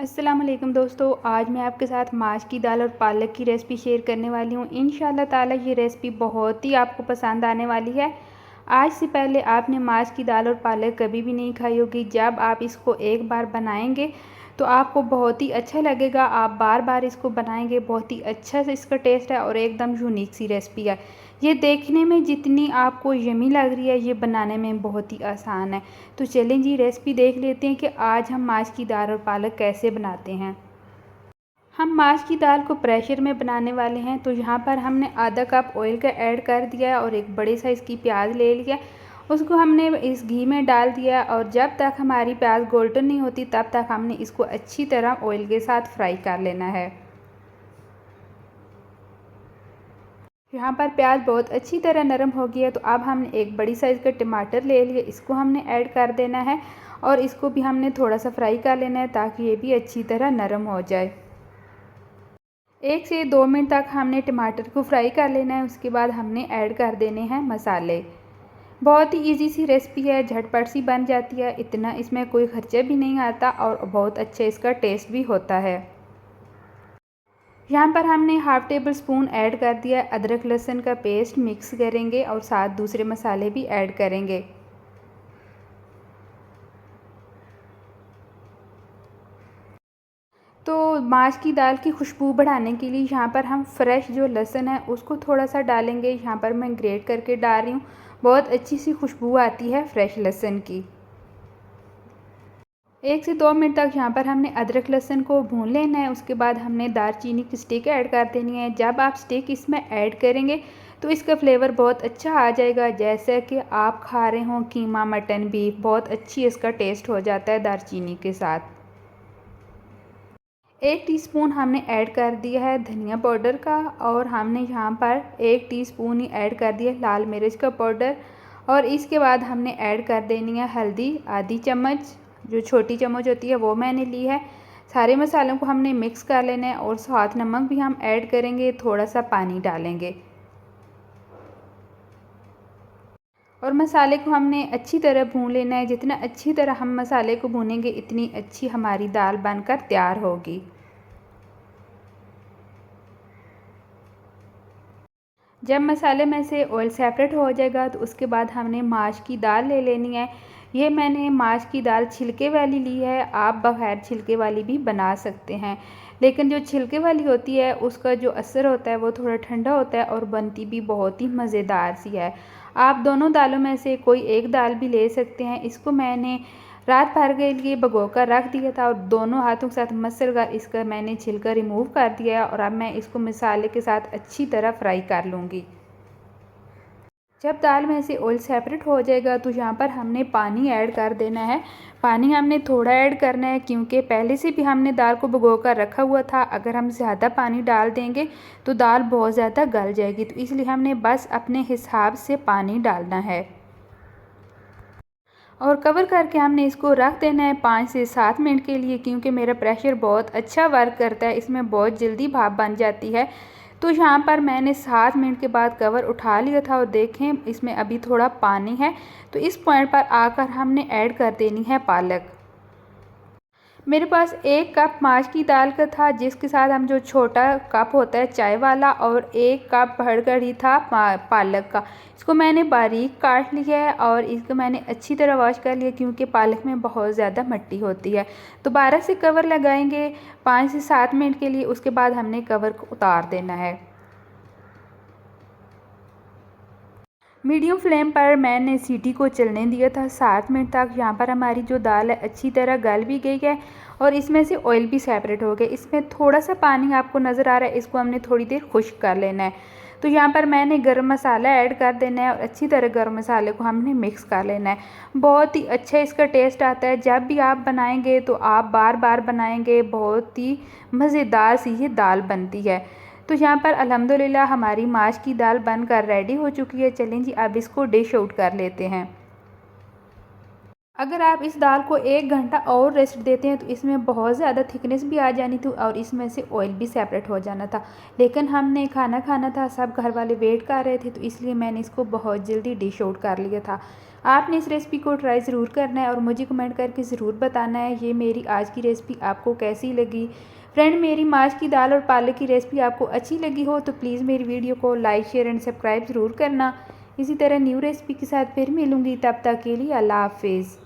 अस्सलाम वालेकुम दोस्तों, आज मैं आपके साथ माश की दाल और पालक की रेसिपी शेयर करने वाली हूँ। इंशाल्लाह ताला ये रेसिपी बहुत ही आपको पसंद आने वाली है। आज से पहले आपने माश की दाल और पालक कभी भी नहीं खाई होगी। जब आप इसको एक बार बनाएंगे तो आपको बहुत ही अच्छा लगेगा। आप बार बार इसको बनाएंगे, बहुत ही अच्छा से इसका टेस्ट है और एकदम यूनिक सी रेसिपी है। ये देखने में जितनी आपको यमी लग रही है, ये बनाने में बहुत ही आसान है। तो चलें जी, रेसिपी देख लेते हैं कि आज हम माश की दाल और पालक कैसे बनाते हैं। हम माश की दाल को प्रेशर में बनाने वाले हैं। तो यहाँ पर हमने आधा कप ऑयल का ऐड कर दिया है और एक बड़े साइज़ की प्याज ले लिया, उसको हमने इस घी में डाल दिया और जब तक हमारी प्याज गोल्डन नहीं होती तब तक हमने इसको अच्छी तरह ऑयल के साथ फ्राई कर लेना है। यहाँ पर प्याज बहुत अच्छी तरह नरम हो गई है। तो अब हमने एक बड़ी साइज़ का टमाटर ले लिया, इसको हमने ऐड कर देना है और इसको भी हमने थोड़ा सा फ्राई कर लेना है ताकि ये भी अच्छी तरह नरम हो जाए। 1 से 2 मिनट तक हमने टमाटर को फ्राई कर लेना है। उसके बाद हमने ऐड कर देने हैं मसाले। बहुत ही इजी सी रेसिपी है, झटपट सी बन जाती है, इतना इसमें कोई खर्चा भी नहीं आता और बहुत अच्छा इसका टेस्ट भी होता है। यहाँ पर हमने हाफ़ टेबल स्पून ऐड कर दिया है अदरक लहसुन का पेस्ट, मिक्स करेंगे और साथ दूसरे मसाले भी ऐड करेंगे। तो माश की दाल की खुशबू बढ़ाने के लिए यहाँ पर हम फ्रेश जो लहसुन है उसको थोड़ा सा डालेंगे। यहाँ पर मैं ग्रेट करके डाल रही हूँ, बहुत अच्छी सी खुशबू आती है फ्रेश लहसुन की। 1 से 2 मिनट तक यहाँ पर हमने अदरक लहसुन को भून लेना है। उसके बाद हमने दालचीनी की स्टिक ऐड कर देनी है। जब आप स्टिक इसमें ऐड करेंगे तो इसका फ्लेवर बहुत अच्छा आ जाएगा, जैसे कि आप खा रहे हों कीमा, मटन, बीफ, बहुत अच्छी इसका टेस्ट हो जाता है दालचीनी के साथ। 1 टीस्पून हमने ऐड कर दिया है धनिया पाउडर का और हमने यहाँ पर 1 टीस्पून ही ऐड कर दिया लाल मिर्च का पाउडर और इसके बाद हमने ऐड कर देनी है हल्दी, आधी चम्मच, जो छोटी चम्मच होती है वो मैंने ली है। सारे मसालों को हमने मिक्स कर लेना है और साथ नमक भी हम ऐड करेंगे, थोड़ा सा पानी डालेंगे और मसाले को हमने अच्छी तरह भून लेना है। जितना अच्छी तरह हम मसाले को भूनेंगे इतनी अच्छी हमारी दाल बनकर तैयार होगी। जब मसाले में से ऑयल सेपरेट हो जाएगा तो उसके बाद हमने माश की दाल ले लेनी है। ये मैंने माश की दाल छिलके वाली ली है, आप बग़ैर छिलके वाली भी बना सकते हैं, लेकिन जो छिलके वाली होती है उसका जो असर होता है वो थोड़ा ठंडा होता है और बनती भी बहुत ही मज़ेदार सी है। आप दोनों दालों में से कोई एक दाल भी ले सकते हैं। इसको मैंने रात भर के लिए भिगो कर रख दिया था और दोनों हाथों के साथ मसल कर इसका मैंने छिलका रिमूव कर दिया है और अब मैं इसको मसाले के साथ अच्छी तरह फ्राई कर लूँगी। जब दाल में से ऑयल सेपरेट हो जाएगा तो यहाँ पर हमने पानी ऐड कर देना है। पानी हमने थोड़ा ऐड करना है क्योंकि पहले से भी हमने दाल को भिगो कर रखा हुआ था। अगर हम ज़्यादा पानी डाल देंगे तो दाल बहुत ज़्यादा गल जाएगी, तो इसलिए हमने बस अपने हिसाब से पानी डालना है और कवर करके हमने इसको रख देना है 5 से 7 मिनट के लिए, क्योंकि मेरा प्रेशर बहुत अच्छा वर्क करता है, इसमें बहुत जल्दी भाप बन जाती है। तो यहाँ पर मैंने 7 मिनट के बाद कवर उठा लिया था और देखें इसमें अभी थोड़ा पानी है। तो इस पॉइंट पर आकर हमने ऐड कर देनी है पालक। मेरे पास 1 कप माश की दाल का था, जिसके साथ हम जो छोटा कप होता है चाय वाला, और 1 कप भरकर ही था पालक का। इसको मैंने बारीक काट लिया है और इसको मैंने अच्छी तरह वॉश कर लिया क्योंकि पालक में बहुत ज़्यादा मिट्टी होती है। दोबारा से कवर लगाएंगे 5 से 7 मिनट के लिए, उसके बाद हमने कवर को उतार देना है। मीडियम फ्लेम पर मैंने सीटी को चलने दिया था 7 मिनट तक। यहाँ पर हमारी जो दाल है अच्छी तरह गल भी गई है और इसमें से ऑयल भी सेपरेट हो गया। इसमें थोड़ा सा पानी आपको नज़र आ रहा है, इसको हमने थोड़ी देर खुश्क कर लेना है। तो यहाँ पर मैंने गरम मसाला ऐड कर देना है और अच्छी तरह गरम मसाले को हमने मिक्स कर लेना है। बहुत ही अच्छा इसका टेस्ट आता है। जब भी आप बनाएंगे तो आप बार बार बनाएंगे, बहुत ही मज़ेदार सी ये दाल बनती है। तो यहाँ पर अल्हम्दुलिल्लाह हमारी माश की दाल बनकर रेडी हो चुकी है। चलें जी, अब इसको डिश आउट कर लेते हैं। अगर आप इस दाल को 1 घंटा और रेस्ट देते हैं तो इसमें बहुत ज़्यादा थिकनेस भी आ जानी थी और इसमें से ऑयल भी सेपरेट हो जाना था। लेकिन हमने खाना खाना था, सब घर वाले वेट कर रहे थे, तो इसलिए मैंने इसको बहुत जल्दी डिश आउट कर लिया था। आपने इस रेसिपी को ट्राई ज़रूर करना है और मुझे कमेंट करके ज़रूर बताना है ये मेरी आज की रेसिपी आपको कैसी लगी। फ्रेंड, मेरी माश की दाल और पालक की रेसिपी आपको अच्छी लगी हो तो प्लीज़ मेरी वीडियो को लाइक, शेयर एंड सब्सक्राइब ज़रूर करना। इसी तरह न्यू रेसिपी के साथ फिर मिलूँगी, तब तक के लिए अल्लाह हाफिज़।